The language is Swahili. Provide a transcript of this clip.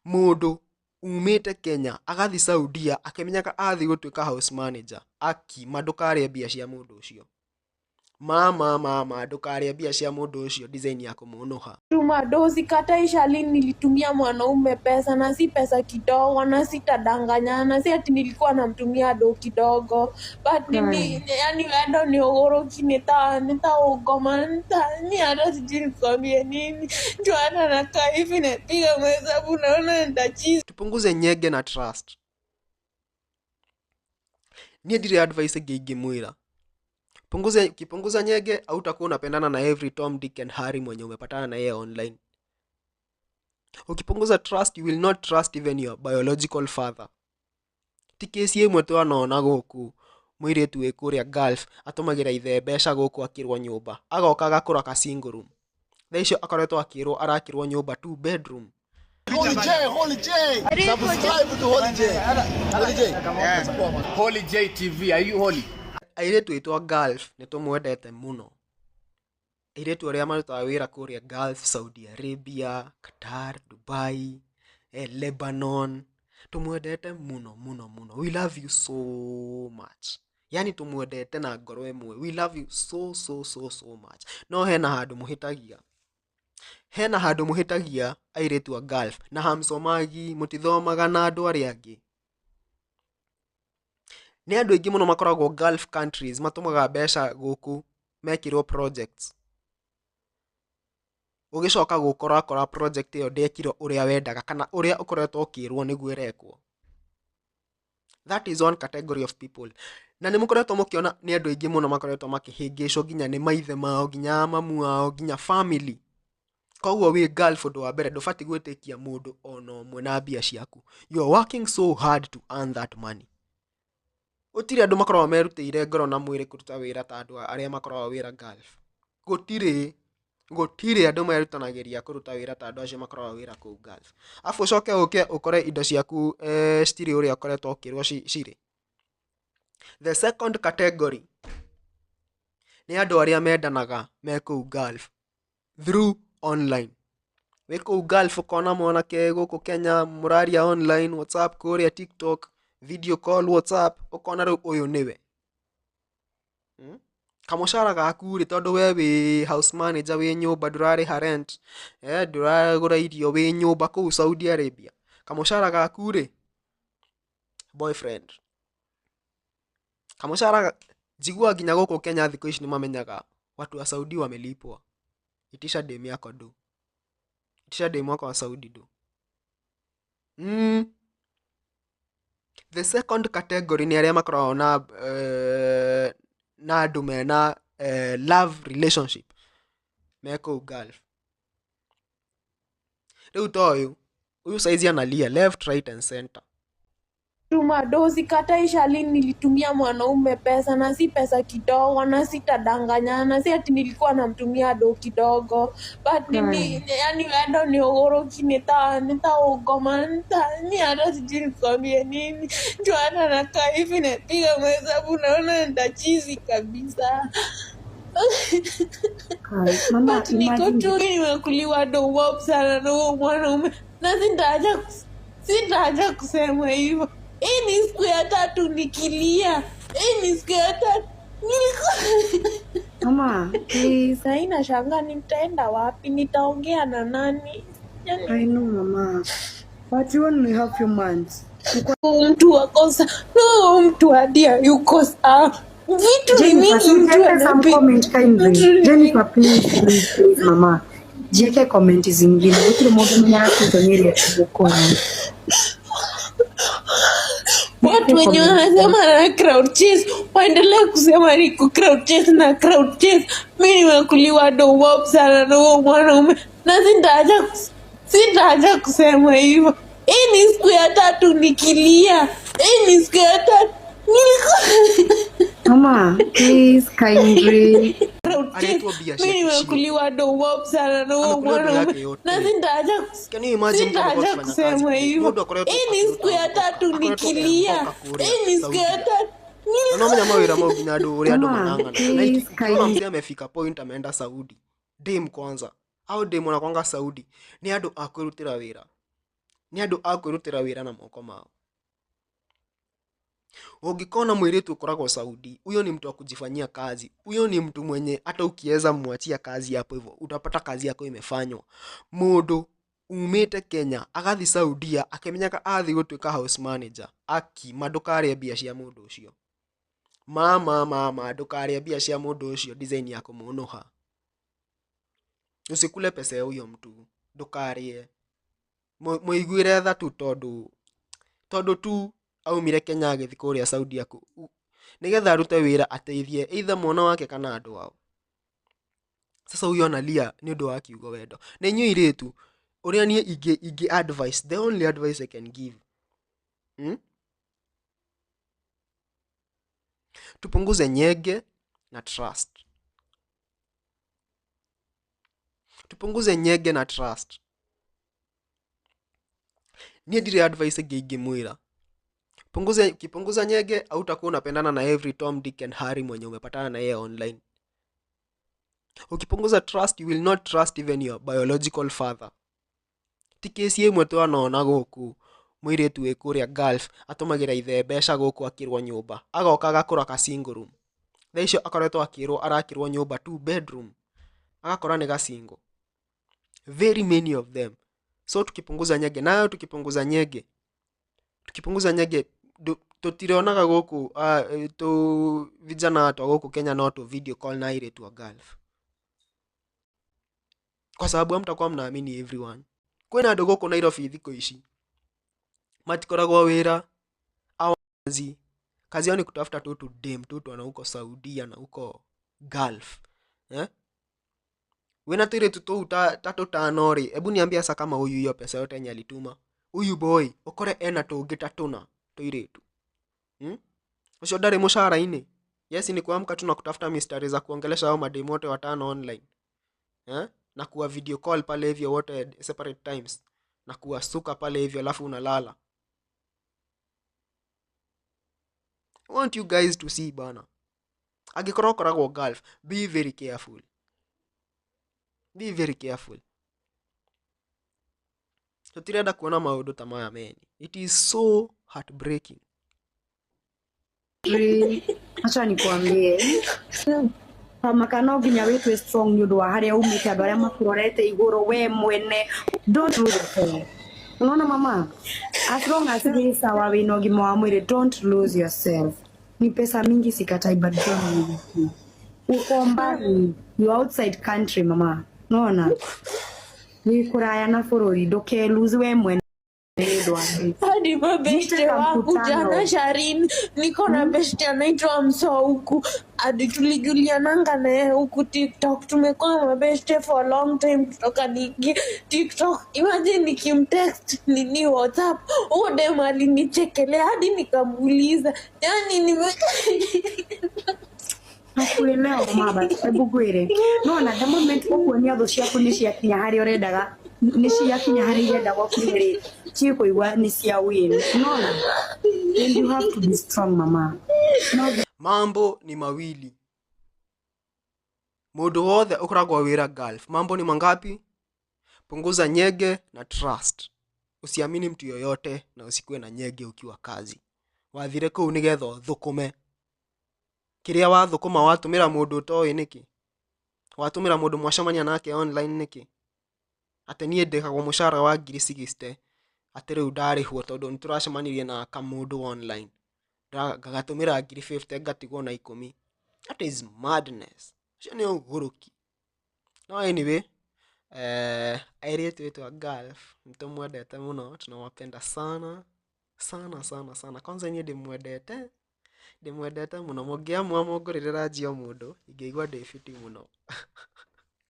Mũndũ umĩte Kenya agathi Saudia akĩmenyaga athi gũtuĩka house manager, akima ndũkarĩe mbia cia mũndũ ũcio. Mama ndũkarĩe mbia cia mũndũ ũcio, design ya kũmũnũha. Tuma dozi kata ishali nilitumia mwanaume pesa na si pesa kidogo na sitadanganyana, si ati nilikuwa namtumia do kidogo, but yani wendo ni ogoroki nitaugoma ni hata sijui nikwambie nini, ndio hata nakaa hivi napiga mahesabu naona nitachizi. Tupunguze nyege na trust. Niĩ ndirĩ advice ingĩmwĩra. Ukipunguza nyege hautakuwa unapendana na every Tom, Dick and Harry mwenye umepatana na yeye online. Ukipunguza trust, you will not trust even your biological father. Ti kesi ĩmwe twanona gũkũ mũirĩtu wĩ kũrĩa Gulf atũmagĩra ithe mbeca gũkũ akĩrwo nyũmba, agoka agakũra ka single room. Thaa icio akoretwo arakĩrwo nyũmba 2 bedroom. Holy J. Subscribe to Holy J. Holy J TV, are you holy? Airĩtu aitwa Gulf nĩ tũmwendete mũno. Airĩtu arĩa marutaga wĩra kũrĩa Gulf, Saudi Arabia, Qatar, Dubai, Lebanon, tũmwendete mũno. We love you so much. Yani tũmwendete na ngoro ĩmwe. We love you so much. No hena handũ mũhĩtagia airĩtu a Gulf na hamsomagi mũtithomaga na andũ arĩa angĩ. Nĩ andũ aingĩ mũno makoragwo Gulf countries matũmaga mbeca gũkũ mekirwo projects. Ũgĩcoka gũkora project ĩyo ndekirwo ũrĩa wendaga kana ũrĩa ũkoretwo ũkĩrwo nĩguo ĩrekwo. That is one category of people. Na nĩ mũkoretwo mũkĩona nĩ andũ aingĩ mũno makoretwo makĩhĩngĩcwo nginya nĩ maithe mao, nginya mamu ao, nginya family. Koguo wĩ Gulf ũndũ wa mbere ndũbatiĩ gwĩtĩkia mũndũ ona ũmwe na mbia ciaku. You are working so hard to earn that money. Gũtirĩ andũ makoragwo merutĩire ngoro na mwĩrĩ kũruta wĩra ta andũ arĩa makoragwo wĩra Gulf. Gũtirĩ andũ merutanagĩria kũruta wĩra ta andũ acio makoragwo wĩra kũu Gulf. Afu ũcoke ũke ũkore indo ciaku citirĩ ũrĩa ũkoretwo ũkĩrwo cirĩ. The second category nĩ andũ arĩa mendanaga me kũu Gulf through online. Wĩ kũu Gulf ũkona mwanake gũkũ Kenya mũraria online, WhatsApp kũrĩa TikTok, video call WhatsApp, ũkona rĩu ũyũ nĩwe. Kamũcara gaku rĩ tondũ we wĩ house manager wĩ nyũmba ndũrarĩha rent, ndũragũra irio wĩ nyũmba kũu Saudi Arabia. Kamũcara gaku rĩ boyfriend. Kamũcara jigua nginya gũkũ Kenya thikũ ici nĩ mamenyaga watu wa Saudi wamelipwa. Itisha dem yako do. Itisha dem wako wa Saudi do. The second category ni arĩa makoragwo na andũ mena love relationship me kũu Gulf. Rĩu ta ũyũ saizi analia left, right and center. Tuma dozi kata ishali nilitumia mwanaume pesa na si pesa kidogo na sitadanganyana, si ati nilikuwa namtumia do kidogo, but yani wendo ni ogoroki nitaugoma ni hata sijui nikwambie nini, ndio hata nakaa hivi napiga mahesabu naona nitachizi kabisa. Mama, niko tu nimekuliwa do mob sana na huo mwanaume na sitaacha kusema hivyo. Hii ni siku ya 3 nikilia. Mama, please. Sasa inashangaa nitaenda wapi? Nitaongea na nani? I know, Mama. But you only have few months. Mtu wakosa. No, mtu adia yuko sawa. Vitu ni mingi mtu anapiga. Jennifer, please, Mama. Jieke comment zingine. Ukile mmoja mwenye akutonyelea kuboko. Watu wenye wanasema na crowd chase waendelee kusema niko crowd chase na crowd chase. Mimi nimekuliwa do mob sana na huo mwanaume na sitaacha kusema hivyo. Hii ni siku ya 3 nikilia. Mama, please kindly. Mimi nimekuliwa do mob sana na huo mwanaume na sitaacha kusema hivyo. Hii ni siku ya 3 nikilia. Anamenya mawira mau nginya andũ ũrĩa andũ manangana. Na amefika point ameenda Saudi. Dem kwanza. Au dem wanakwanga Saudi. Ni andũ a kwĩrutĩra wĩra. nĩ andũ a kwĩrutĩra wĩra na moko mao. Ungikona mwiritu ukoragwo Saudi, huyo ni mtu wa kujifanyia kazi. Huyo ni mtu mwenye hata ukiweza mwachia kazi hapo hivyo utapata kazi yako imefanywa. Mundu umite Kenya agathi Saudia akimenyaga athi gutuika house manager, aki madukare mbia cia mundu ucio. Mama ndukare mbia cia mundu ucio design ya kumunuha. Usikule pesa ya huyo mtu, ndukarie. Muiguire tha tu tondu tu aumire Kenya agithi kuria Saudi nigetha arute wira ateithie either mwana wake kana andu ao. Sasa huyo analia ni undu wa kiugo wendo. Na inyu iritu uria nie ingi advice, the only advice I can give, tupunguze nyege na trust. Tupunguze nyege na trust. Nie ndire advice ingimwira. Kipunguza nyege au utakuwa unapendana na every Tom, Dick and Harry mwenye umepatana na yeye online. Ukipunguza trust, you will not trust even your biological father. Tikesi imwe twanona guku mwiritu wi kuria Gulf atumagira ithe mbeca guku akirwo nyumba, agoka agakora ka single room. Thaisho akoretwo arakirwo nyumba 2 bedroom, agakora ni ga single. Very many of them. So tukipunguza nyege, nayo tukipunguza nyege tutirionaga guku tu vijana twa guku Kenya no tu video call na ile tu Gulf, kwa sababu hamtakuwa mnaamini everyone. Kwina andu guku Nairobi thiko ici matikoragwo wira, kazi yao ni kutafuta tu dem tu na huko Saudia na huko Gulf. Wena tire tu tatu tano ri, ebu niambia sasa kama huyu hiyo pesa yote yenye alituma huyu boy ukore ena tungi tatuna tuiretu ucio ndari mushara-ini. Yes, ni kuamka tu na kutafuta mistari za kuongelesha hao mademu wote watano online, na kuwa video call pale hivyo wote separate times, na kuwa suka pale hivyo alafu unalala. I want you guys to see bana, agikorwo koragwo Gulf, be very careful. Be very careful. Tutirenda kuona maundu ta maya meni. It is so heartbreaking. Acha nikuambie, kama no nginya witwe strong ni undu wa haria umite andu aria makurorete iguru we mwene. Don't lose yourself. Unaona mama, as long as you sawa wina ugima wa mwili, don't lose yourself. Ni pesa mingi sikatai, but don't lose. Uko mbali, you outside country mama. Unaona, ni kuraya na furori doke lose we mwene. Hadi mabeshte wangu jana Sharin, niko na beshte anaitwa Mso huku, hadi tulijuliananga naye huku TikTok. Tumekuwa mabeshte for a long time kutoka niki TikTok. Imagine nikimtext nini WhatsApp, huo dem alinichekelea hadi nikamuuliza yani nakuelewa mama, hebu gwire nona the moment ukuonia tho ciaku ni ciakinya hari urendaga, ni ciakinya hari urenda gwakuire chiko igwa ni cia win. Nona, and you have to be strong mama. No, mambo ni mawili. Mundu wothe ukoragwo wira Gulf, mambo ni mangapi? Punguza nyege na trust. Usiamini mtu yoyote na usikue na nyege ukiwa kazi. Wathire kuu nigetho thukume. Kiria wathukuma watumira mundu toyi niki? Watumira mundu mwacamania nake online niki? Ate nie ndikagwo mushara wa 60 ate riu ndarihwo tondu nituracemanirie na kamundu online, ngagatumira 50 ngatigwo na 10. That is madness. Cio ni uguruki. No anyway, airietu wetu wa Gulf nitumwendete muno, tunawapenda sana sana sana sana. Kwanza nie ndimwendete muno. Mungiamua mungurira njio mundu ingeigua ndi fiti muno.